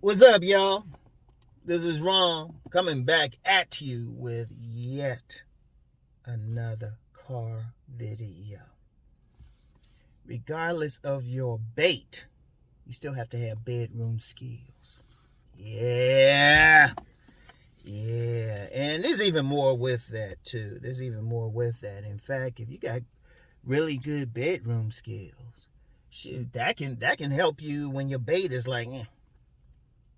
What's up, y'all? This is Rom coming back at you with yet another car video. Regardless of your bait, you still have to have bedroom skills. Yeah. And there's even more with that, too. In fact, if you got really good bedroom skills, shit, that can help you when your bait is like,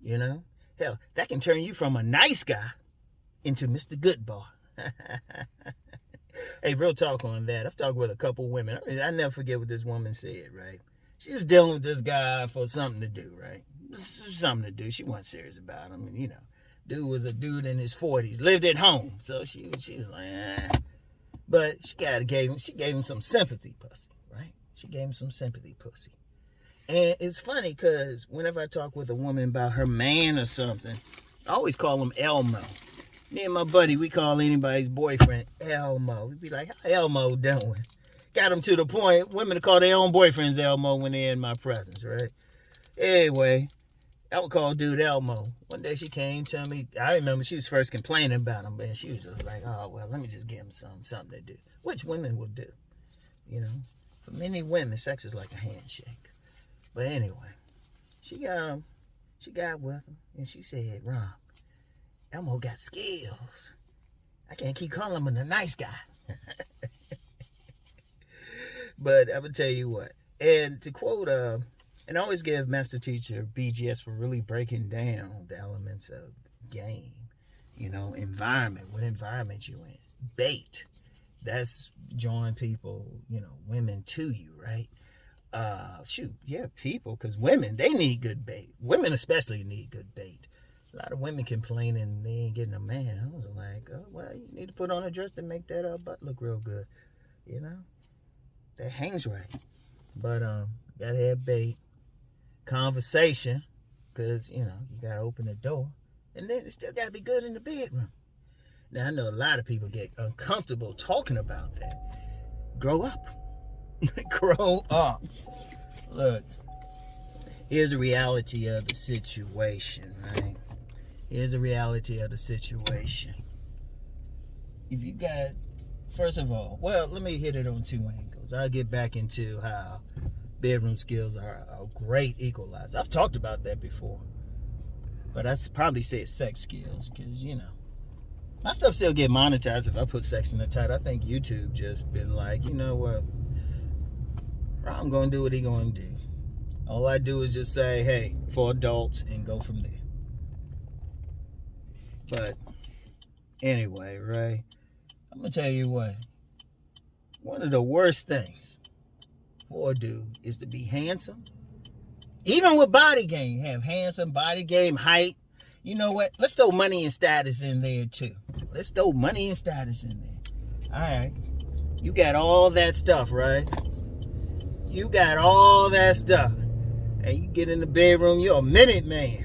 you know? Hell, that can turn you from a nice guy into Mr. Goodbar. Hey, real talk on that. I've talked with a couple women. I never forget what this woman said, right? She was dealing with this guy for something to do, right? Something to do. She wasn't serious about him. Dude was a dude in his 40s, lived at home. So she was like, But she gave him some sympathy pussy, right? She gave him some sympathy pussy. And it's funny because whenever I talk with a woman about her man or something, I always call him Elmo. Me and my buddy, we call anybody's boyfriend Elmo. We'd be like, how Elmo doing? Got him to the point, women call their own boyfriends Elmo when they're in my presence, right? Anyway, I would call dude Elmo. One day she came to me. I remember she was first complaining about him, and she was just like, oh, well, let me just give him something to do. Which women will do, you know. For many women, sex is like a handshake. But anyway, she got with him, and she said, Ron, Elmo got skills. I can't keep calling him a nice guy. But I'm going to tell you what. And to quote, and I always give Master Teacher BGS for really breaking down the elements of game, environment, what environment you in. Bait, that's drawing people, women to you, right? People, because women, they need good bait. Women especially need good bait. A lot of women complaining they ain't getting a man. I was like, oh, well, you need to put on a dress to make that butt look real good. That hangs right. But gotta have bait. Conversation, because, you gotta open the door. And then it still gotta be good in the bedroom. Now, I know a lot of people get uncomfortable talking about that. Grow up. Grow up. Look, here's the reality of the situation, right? Here's the reality of the situation. If you got, first of all, well, let me hit it on two angles. I'll get back into how bedroom skills are a great equalizer. I've talked about that before. But I probably say sex skills because, my stuff still get monetized if I put sex in the title. I think YouTube just been like, you know what? I'm going to do what he going to do. All I do is just say, hey, for adults, and go from there. But anyway, right? I'm going to tell you what. One of the worst things for a dude is to be handsome. Even with body game, have handsome, body game, height. You know what? Let's throw money and status in there too. Let's throw money and status in there. All right. You got all that stuff, right? You got all that stuff. And you get in the bedroom, you're a minute man.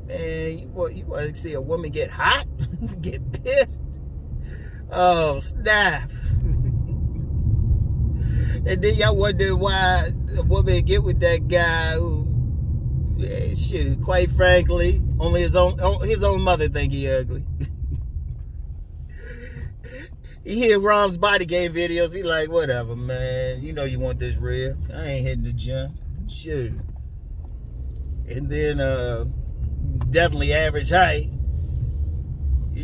Man, you want to see a woman get hot? Get pissed? Oh, snap. And then y'all wonder why a woman get with that guy who, quite frankly, only his own mother think he ugly. You hear Rom's body game videos, he like, whatever, man. You know you want this real. I ain't hitting the gym. Shoot. And then, definitely average height.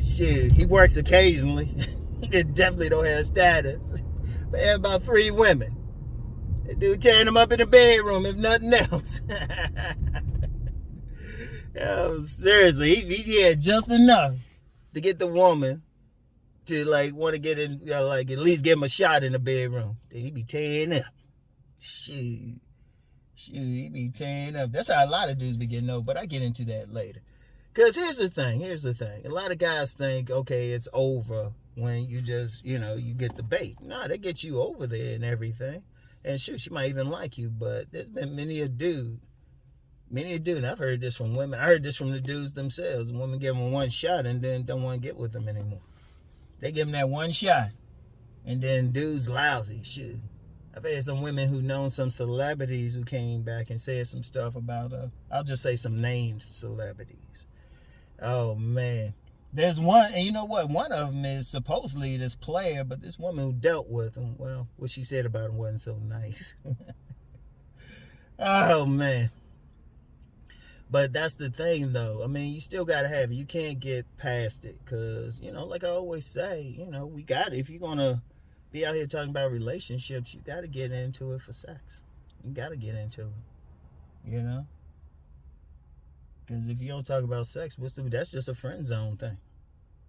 Shit, he works occasionally. He definitely don't have status. But had about 3 women. That dude tearing them up in the bedroom, if nothing else. Oh, seriously, he had just enough to get the woman to want to get in, at least give him a shot in the bedroom. Then he be tearing up. Shoot, he be tearing up. That's how a lot of dudes be getting over, but I get into that later. Because here's the thing. A lot of guys think, okay, it's over when you just, you get the bait. Nah, they get you over there and everything. And shoot, she might even like you, but there's been many a dude, and I've heard this from women. I heard this from the dudes themselves. The women give them one shot and then don't want to get with them anymore. They give them that one shot, and then dude's lousy. Shoot, I've had some women who known some celebrities who came back and said some stuff about, I'll just say some named celebrities. Oh, man. There's one, and you know what? One of them is supposedly this player, but this woman who dealt with him, well, what she said about him wasn't so nice. Oh, man. But that's the thing, though. I mean, you still got to have it. You can't get past it because, you know, like I always say, you know, we got it. If you're going to be out here talking about relationships, you got to get into it for sex. You got to get into it, you know? Because if you don't talk about sex, that's just a friend zone thing.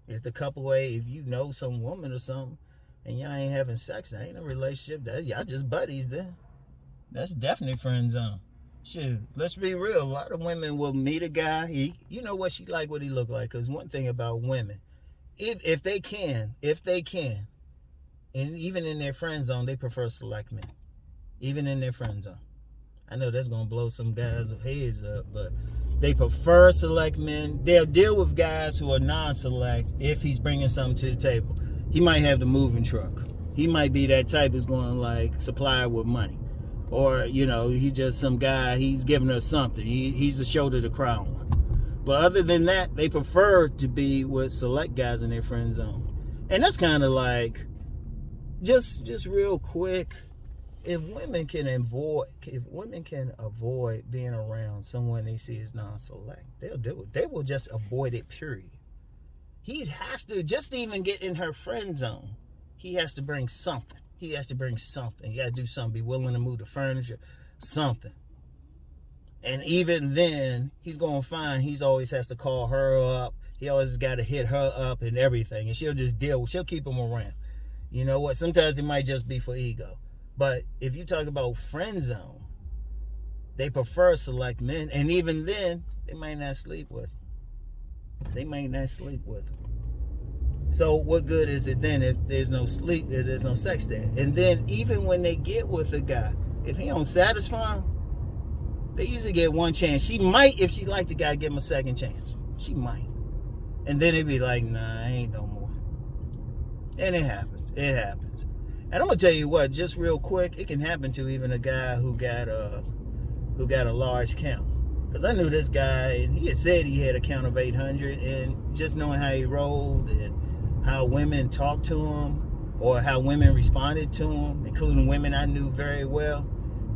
If the couple if you know some woman or something and y'all ain't having sex, that ain't a relationship. Y'all just buddies then. That's definitely friend zone. Shoot, let's be real. A lot of women will meet a guy. You know what she like, what he look like. Because one thing about women, if they can, and even in their friend zone, they prefer select men. Even in their friend zone. I know that's going to blow some guys' heads up, but they prefer select men. They'll deal with guys who are non-select if he's bringing something to the table. He might have the moving truck. He might be that type who's going to, like, supply her with money. Or, you know, he's just some guy, he's giving her something. He's the shoulder to cry on. But other than that, they prefer to be with select guys in their friend zone. And that's kind of like, just real quick, if women can avoid being around someone they see as non-select, they'll do it. They will just avoid it, period. He has to, just even get in her friend zone, he has to bring something. He got to do something. Be willing to move the furniture. Something. And even then, he's going to find he always has to call her up. He always got to hit her up and everything. And she'll just she'll keep him around. You know what? Sometimes it might just be for ego. But if you talk about friend zone, they prefer select men. And even then, they might not sleep with them. So what good is it then if there's no sleep, if there's no sex there? And then even when they get with a guy, if he don't satisfy him, they usually get one chance. She might, if she like the guy, give him a second chance. She might. And then they be like, nah, ain't no more. And it happens. And I'm going to tell you what, just real quick, it can happen to even a guy who got a large count. Because I knew this guy, and he had said he had a count of 800, and just knowing how he rolled and how women talked to him or how women responded to him, including women I knew very well,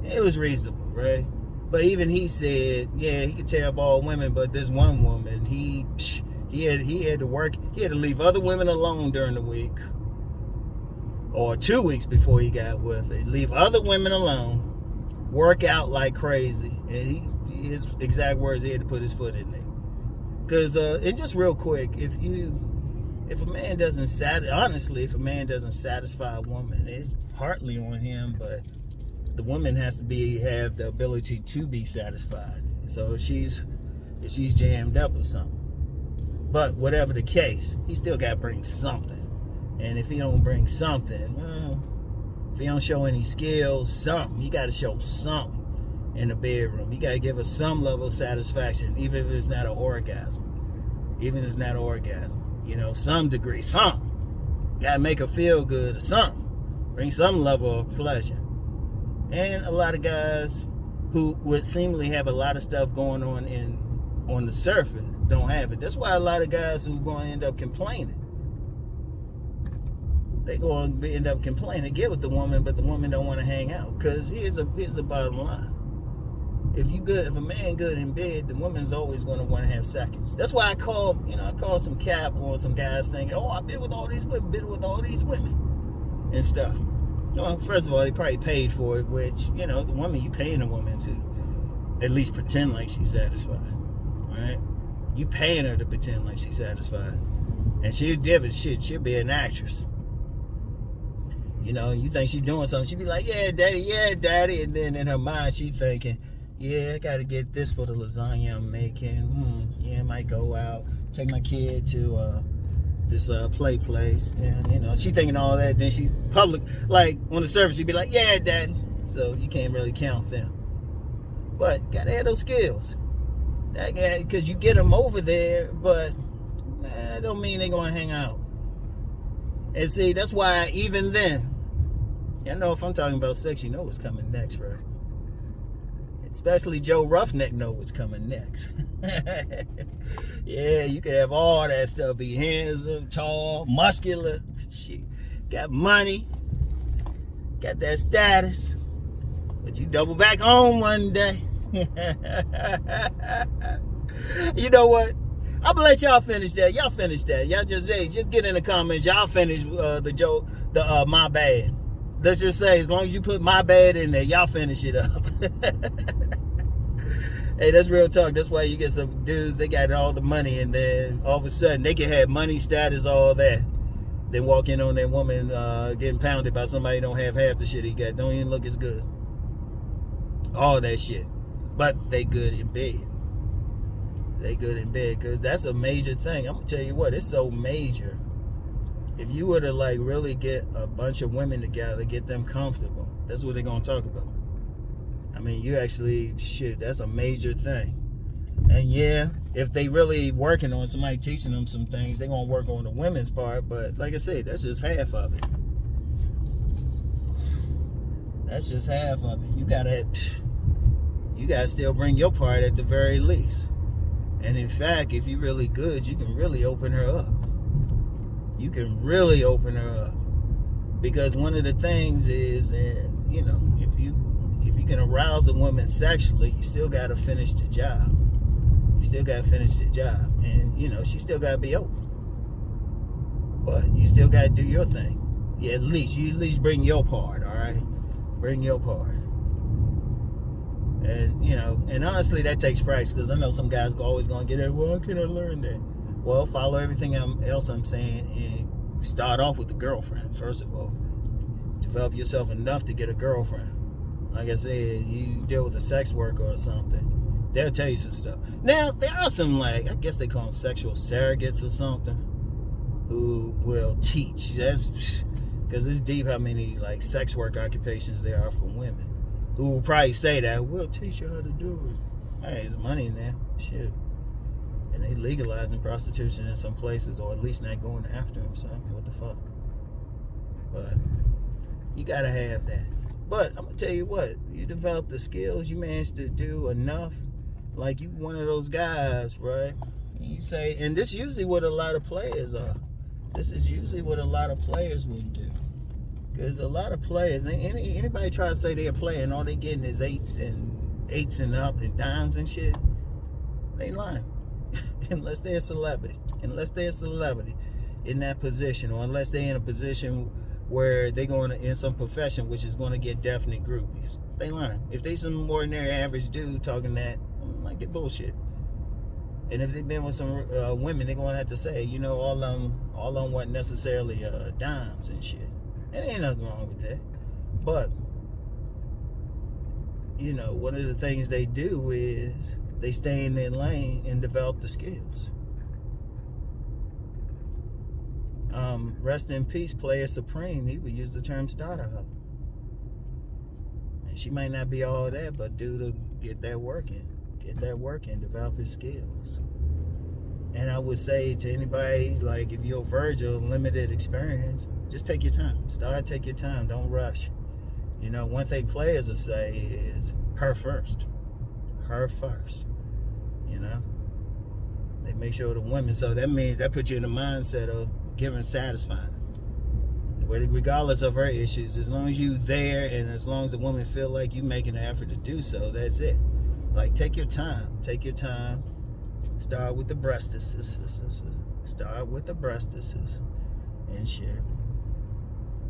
it was reasonable, right? But even he said, yeah, he could tear up all women, but this one woman, he had to work, he had to leave other women alone during the week or 2 weeks before he got with her. Leave other women alone, work out like crazy, and his exact words, he had to put his foot in there. Because, and just real quick, if a man doesn't satisfy a woman, it's partly on him, but the woman has to have the ability to be satisfied. So if she's jammed up or something. But whatever the case, he still got to bring something. And if he don't bring something, if he don't show any skills, something, he got to show something in the bedroom. You got to give us some level of satisfaction, even if it's not an orgasm. You know, some degree, something. Got to make her feel good or something. Bring some level of pleasure. And a lot of guys who would seemingly have a lot of stuff going on the surface don't have it. That's why a lot of guys who are going to end up complaining. They going to end up complaining, get with the woman, but the woman don't want to hang out. Because here's the bottom line. If a man good in bed, the woman's always going to want to have seconds. That's why I call some cap on some guys thinking, oh, I've been with all these women, and stuff. Well, first of all, they probably paid for it, which, you know, the woman, you paying a woman to at least pretend like she's satisfied, right? You paying her to pretend like she's satisfied. And she'll give it shit. She'll be an actress. You know, you think she's doing something, she'll be like, yeah, daddy. And then in her mind, she thinking, yeah, I got to get this for the lasagna I'm making. Yeah, I might go out, take my kid to this play place. And, you know, she thinking all that. Then she public, like, on the surface, she'd be like, yeah, daddy. So you can't really count them. But got to have those skills. Because you get them over there, but that don't mean they're going to hang out. And see, that's why even then, I know if I'm talking about sex, you know what's coming next, right? Especially Joe Roughneck know what's coming next. Yeah, you could have all that stuff. Be handsome, tall, muscular. Shit. Got money. Got that status. But you double back home one day. You know what? I'm gonna let y'all finish that. Y'all finish that. Y'all just get in the comments. Y'all finish my bad. Let's just say, as long as you put my bad in there, y'all finish it up. Hey, that's real talk. That's why you get some dudes, they got all the money, and then all of a sudden they can have money, status, all that. Then walk in on that woman getting pounded by somebody who don't have half the shit he got. Don't even look as good. All that shit. But they good in bed. They good in bed, because that's a major thing. I'm going to tell you what, it's so major. If you were to like really get a bunch of women together, get them comfortable, that's what they're going to talk about. I mean, you actually, shit, that's a major thing. And yeah, if they really working on somebody teaching them some things, they're going to work on the women's part. But like I said, that's just half of it. That's just half of it. You gotta still bring your part at the very least. And in fact, if you're really good, you can really open her up. You can really open her up. Because one of the things is, you know, if you can arouse a woman sexually, you still got to finish the job. You still got to finish the job. And, you know, she still got to be open. But you still got to do your thing. Yeah, at least bring your part, all right? Bring your part. And, you know, and honestly, that takes practice, because I know some guys are always going to get it. Well, how can I learn that? Well, follow everything else I'm saying, and start off with the girlfriend, first of all. Develop yourself enough to get a girlfriend. Like I said, you deal with a sex worker or something, they'll tell you some stuff. Now, there are some, like, I guess they call them sexual surrogates or something, who will teach. That's because it's deep how many, like, sex work occupations there are for women, who will probably say that, we'll teach you how to do it. Hey, it's money now. Shit. And they legalizing prostitution in some places, or at least not going after them. So, what the fuck? But you gotta have that. But I'm gonna tell you what, you develop the skills, you manage to do enough, like you one of those guys, right? You say, and this is usually what a lot of players are. This is usually what a lot of players would do. Because a lot of players, anybody try to say they're playing, all they getting is eights and up and dimes and shit, they lying. Unless they're a celebrity. Unless they're a celebrity in that position, or unless they're in a position where they're going to, in some profession, which is going to get definite groupies. They lying. If they some ordinary average dude talking that, like, they bullshit. And if they've been with some women, they're going to have to say, you know, all of them wasn't necessarily dimes and shit. And ain't nothing wrong with that. But, you know, one of the things they do is they stay in their lane and develop the skills. Rest in peace, Player Supreme. He would use the term starter hoe. And she might not be all that, but dude will get that work in. Get that work in, develop his skills. And I would say to anybody, like, if you're a Virgil, limited experience, just take your time. Take your time. Don't rush. You know, one thing players will say is her first. Her first. You know? They make sure the women, so that means that puts you in the mindset of giving satisfying. Regardless of her issues, as long as you there and as long as the woman feel like you making an effort to do so, that's it. Like, take your time. Take your time. Start with the breastises. Start with the breastises and shit.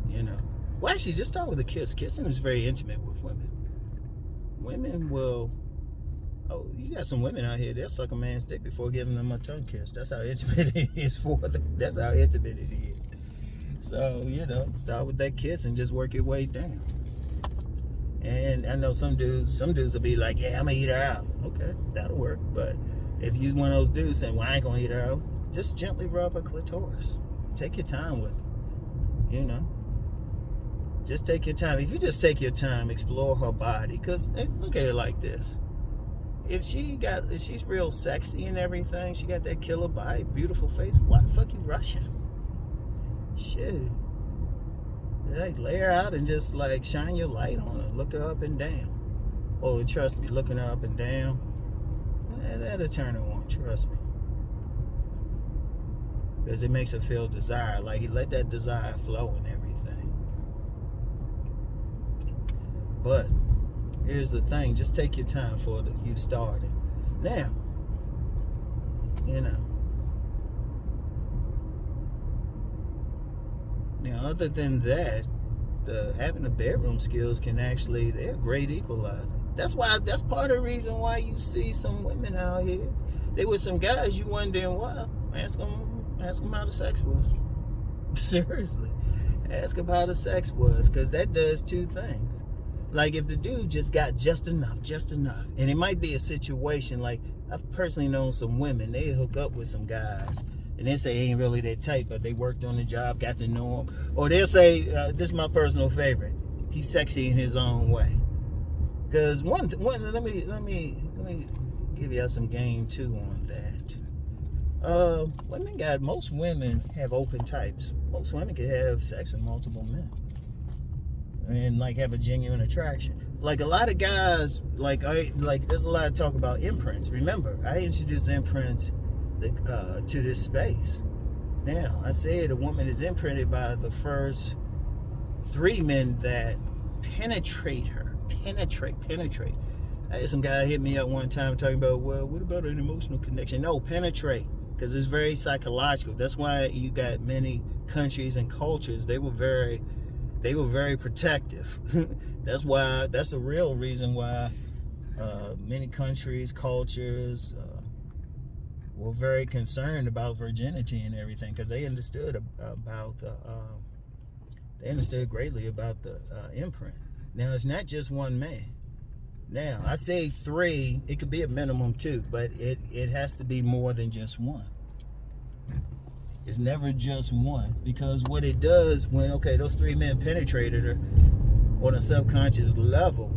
You know. Well, actually, just start with a kiss. Kissing is very intimate with women. Women will... Oh, you got some women out here, they'll suck a man's dick before giving them a tongue kiss. That's how intimate it is for them. That's how intimate it is. So, you know, start with that kiss and just work your way down. And I know some dudes will be like, yeah, I'm gonna eat her out. Okay, that'll work. But if you one of those dudes saying, well, I ain't gonna eat her out, just gently rub her clitoris. Take your time with it. You know? Just take your time. If you just take your time, explore her body. Because look at it like this. If she's real sexy and everything, she got that killer body, beautiful face, why the fuck you rushing? Shit. like, lay her out and just like shine your light on her. Look her up and down. Oh, and trust me, looking her up and down, that'll turn her on, trust me. Because it makes her feel desire. Like, let that desire flow and everything. But here's the thing, just take your time for you started. Now, Now, other than that, having the bedroom skills they're a great equalizer. That's part of the reason why you see some women out here. They were some guys you wondering why. Ask them how the sex was. Seriously. Ask them how the sex was, because that does two things. Like, if the dude just got just enough, and it might be a situation, like, I've personally known some women, they hook up with some guys, and they say ain't really their type, but they worked on the job, got to know him. Or they'll say, this is my personal favorite, he's sexy in his own way. Because let me give y'all some game too on that. Most women have open types. Most women can have sex with multiple men and like have a genuine attraction. Like, a lot of guys, there's a lot of talk about imprints. Remember, I introduced imprints to this space. Now, I said a woman is imprinted by the first 3 men that penetrate her. Penetrate. I had some guy hit me up one time talking about, well, what about an emotional connection? No, penetrate, because it's very psychological. That's why you got many countries and cultures, they were very protective. That's the real reason why many countries, cultures were very concerned about virginity and everything, because they understood greatly about the imprint. Now, it's not just one man. Now, I say 3, it could be a minimum 2, but it has to be more than just one. It's never just one, because what it does when, those 3 men penetrated her on a subconscious level,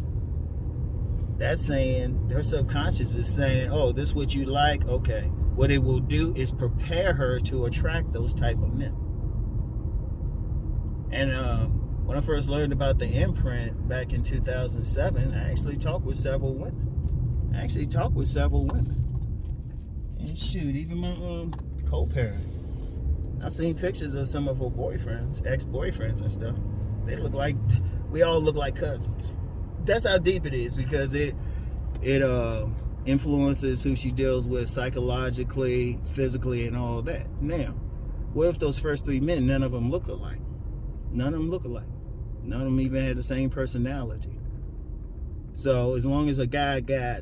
that's saying, her subconscious is saying, oh, this is what you like, okay. What it will do is prepare her to attract those type of men. And when I first learned about the imprint back in 2007, I actually talked with several women. And shoot, even my co-parent. I've seen pictures of some of her boyfriends, ex-boyfriends and stuff. We all look like cousins. That's how deep it is, because it influences who she deals with psychologically, physically, and all that. Now, what if those first 3 men, none of them look alike? None of them even had the same personality. So as long as a guy got,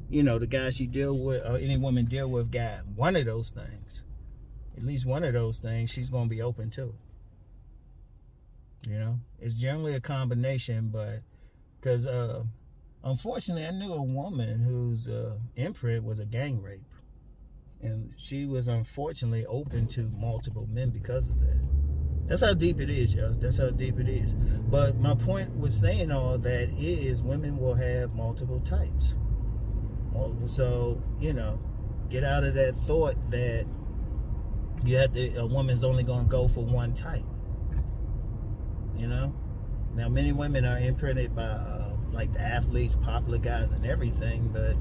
the guy she deal with, or any woman deal with, got one of those things, at least one of those things, she's going to be open to it. It's generally a combination, but because unfortunately, I knew a woman whose imprint was a gang rape, and she was unfortunately open to multiple men because of that. That's how deep it is, y'all. That's how deep it is. But my point was saying all that is women will have multiple types. So, get out of that thought that a woman's only going to go for one type. Now, many women are imprinted by like the athletes, popular guys, and everything, but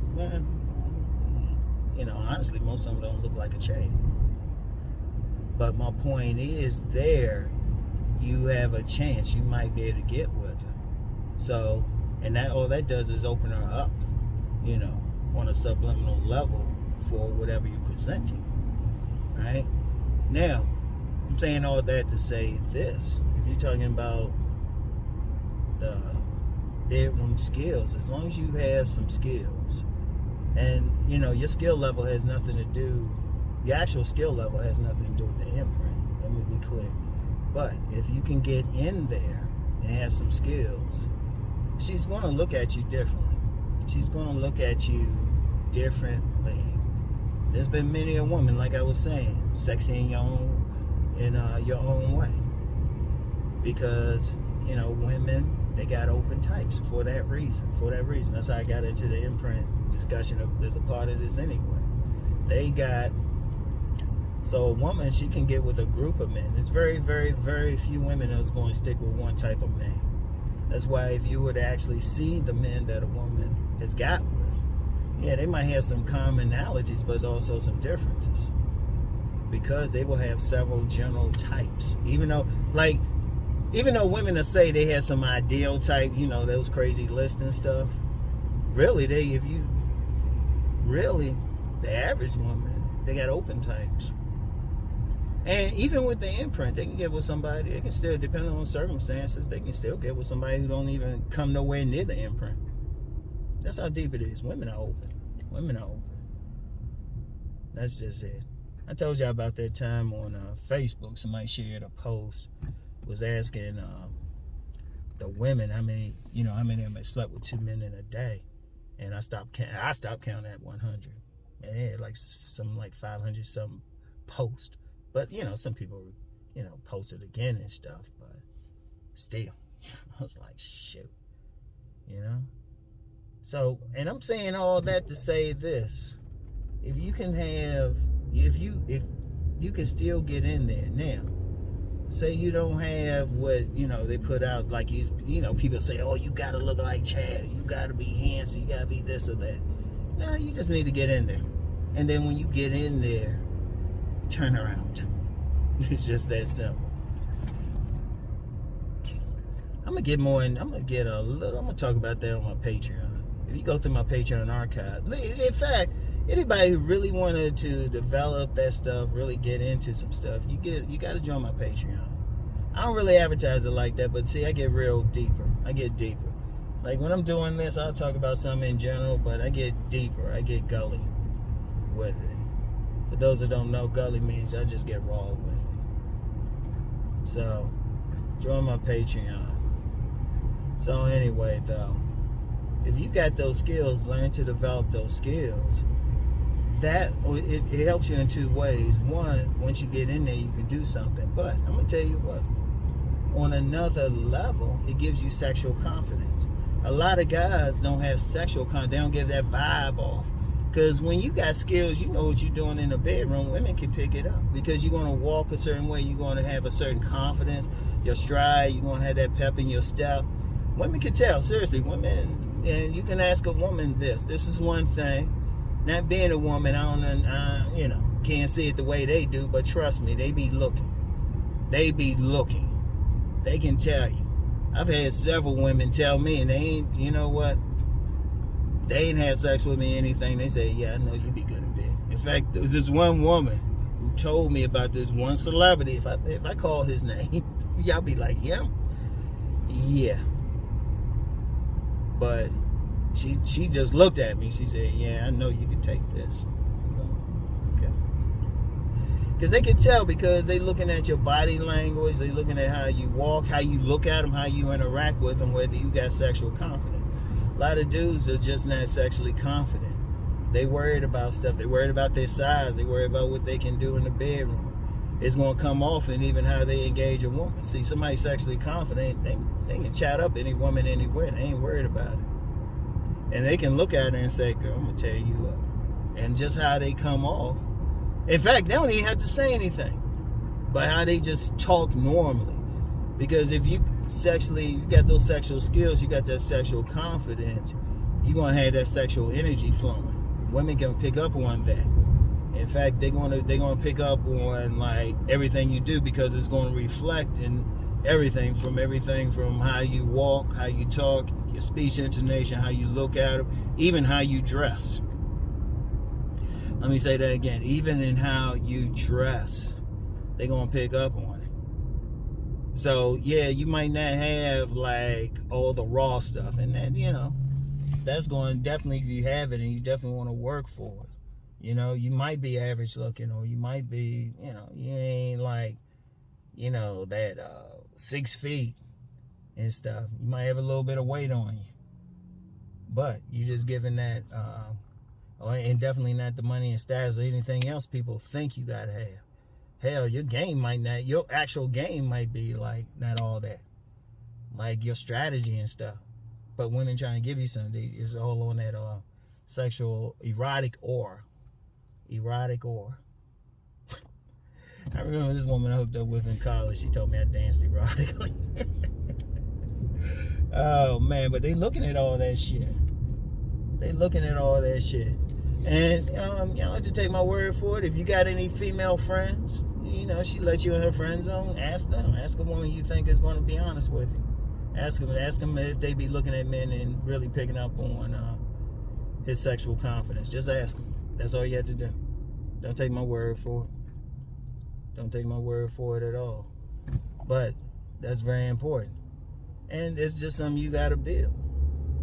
honestly, most of them don't look like a chain. But my point is, you have a chance. You might be able to get with her. So, and that all that does is open her up, on a subliminal level for whatever you're presenting. Right? Now, I'm saying all that to say this. If you're talking about the bedroom skills, as long as you have some skills, and your skill level has nothing to do, your actual skill level has nothing to do with the imprint. Let me be clear. But if you can get in there and have some skills, she's going to look at you differently. There's been many a woman, like I was saying, sexy in your own way, because women, they got open types for that reason. That's how I got into the imprint discussion. There's a part of this anyway. They got So a woman, she can get with a group of men. It's very, very, very few women that's going to stick with one type of man. That's why if you were to actually see the men that a woman has got with, yeah, they might have some commonalities, but there's also some differences. Because they will have several general types. Even though women will say they have some ideal type, those crazy lists and stuff, really, the average woman, they got open types. And even with the imprint, they can get with somebody, they can still, depending on circumstances, they can still get with somebody who don't even come nowhere near the imprint. That's how deep it is. Women are open. That's just it. I told y'all about that time on Facebook. Somebody shared a post, was asking the women how many of them had slept with 2 men in a day, and I stopped counting at 100. And they had like 500 something posts, but some people posted again and stuff, but still, I was like, shoot, So, and I'm saying all that to say this: if you can still get in there now. Say you don't have what they put out, like people say, oh, you gotta look like Chad, you gotta be handsome, you gotta be this or that. No, you just need to get in there, and then when you get in there, turn around. It's just that simple. I'm gonna talk about that on my Patreon. If you go through my Patreon archive, in fact, anybody who really wanted to develop that stuff, really get into some stuff, you got to join my Patreon. I don't really advertise it like that, but see, I get deeper. Like when I'm doing this, I'll talk about something in general, but I get deeper. I get gully with it. For those that don't know, gully means I just get raw with it. So, join my Patreon. So anyway, though, if you got those skills, learn to develop those skills. It helps you in 2 ways. One, once you get in there, you can do something. But I'm going to tell you what, on another level, it gives you sexual confidence. A lot of guys don't have sexual confidence. They don't give that vibe off. Because when you got skills, you know what you're doing in the bedroom, women can pick it up. Because you're going to walk a certain way. You're going to have a certain confidence. Your stride, you're going to have that pep in your step. Women can tell. Seriously, women, and you can ask a woman this. This is one thing. Not being a woman, can't see it the way they do, but trust me, they be looking. They can tell you. I've had several women tell me, and they ain't, they ain't had sex with me or anything. They say, yeah, I know you be good in bed. In fact, there was this one woman who told me about this one celebrity. If I call his name, y'all be like, yeah. But she just looked at me. She said, yeah, I know you can take this. So, okay. Because they can tell, because they looking at your body language. They looking at how you walk, how you look at them, how you interact with them, whether you got sexual confidence. A lot of dudes are just not sexually confident. They worried about stuff. They worried about their size. They worried about what they can do in the bedroom. It's going to come off in even how they engage a woman. See, somebody sexually confident, they can chat up any woman anywhere. They ain't worried about it. And they can look at her and say, girl, I'm going to tear you up. And just how they come off. In fact, they don't even have to say anything. But how they just talk normally. Because if you got those sexual skills, you got that sexual confidence, you're going to have that sexual energy flowing. Women can pick up on that. In fact, they're going to pick up on like everything you do, because it's going to reflect in everything from how you walk, how you talk, your speech intonation, how you look at them, even how you dress. Let me say that again. Even in how you dress, they're going to pick up on it. So, yeah, you might not have like all the raw stuff, and then, that's going, definitely, if you have it and you definitely want to work for it. You might be average looking, or you might be, you ain't like, that 6 feet and stuff. You might have a little bit of weight on you, but you just giving that, and definitely not the money and status or anything else people think you gotta have. Hell, your actual game might be like not all that, like your strategy and stuff. But women trying to give you something, it's all on that sexual erotic aura. I remember this woman I hooked up with in college. She told me I danced erotically. Oh man, but they looking at all that shit. They looking at all that shit. And you know, to take my word for it, if you got any female friends, you know, she let you in her friend zone, ask them. Ask a woman you think is going to be honest with you. Ask them if they be looking at men and really picking up on his sexual confidence. Just ask them. That's all you have to do. Don't take my word for it. Don't take my word for it at all. But that's very important. And it's just something you got to build.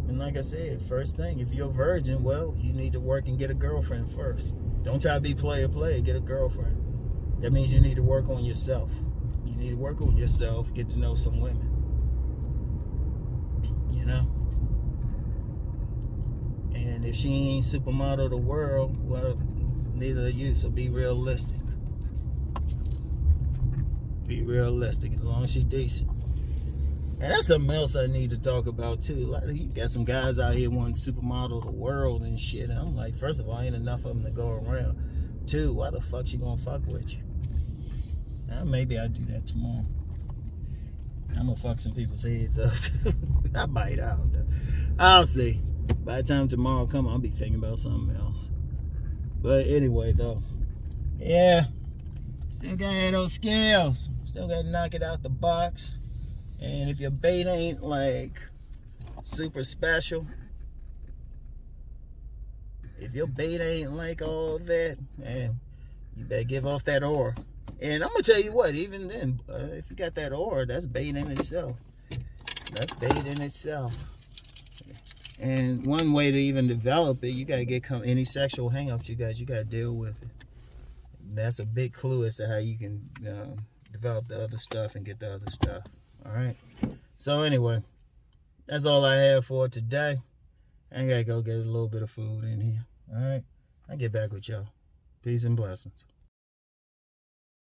And like I said, first thing, if you're a virgin, well, you need to work and get a girlfriend first. Don't try to be player, get a girlfriend. That means you need to work on yourself. You need to work on yourself, get to know some women. You know? And if she ain't supermodel of the world, well, neither are you, so be realistic. Be realistic, as long as she's decent. And that's something else I need to talk about too. A lot of you got some guys out here wanting supermodel of the world and shit. And I'm like, first of all, ain't enough of them to go around. Two, why the fuck she gonna fuck with you? Now, maybe I'll do that tomorrow. I'm gonna fuck some people's heads up. I bite out. I'll see. By the time tomorrow come, I'll be thinking about something else. But anyway, though, yeah, still gotta have those skills. Still gotta knock it out the box. And if your bait ain't like super special, if your bait ain't like all that, man, you better give off that aura. And I'm gonna tell you what, even then, if you got that aura, that's bait in itself. That's bait in itself. And one way to even develop it, you gotta get any sexual hangups you gotta deal with it. And that's a big clue as to how you can develop the other stuff and get the other stuff. All right. So anyway, that's all I have for today. I gotta go get a little bit of food in here. All right. I'll get back with y'all. Peace and blessings.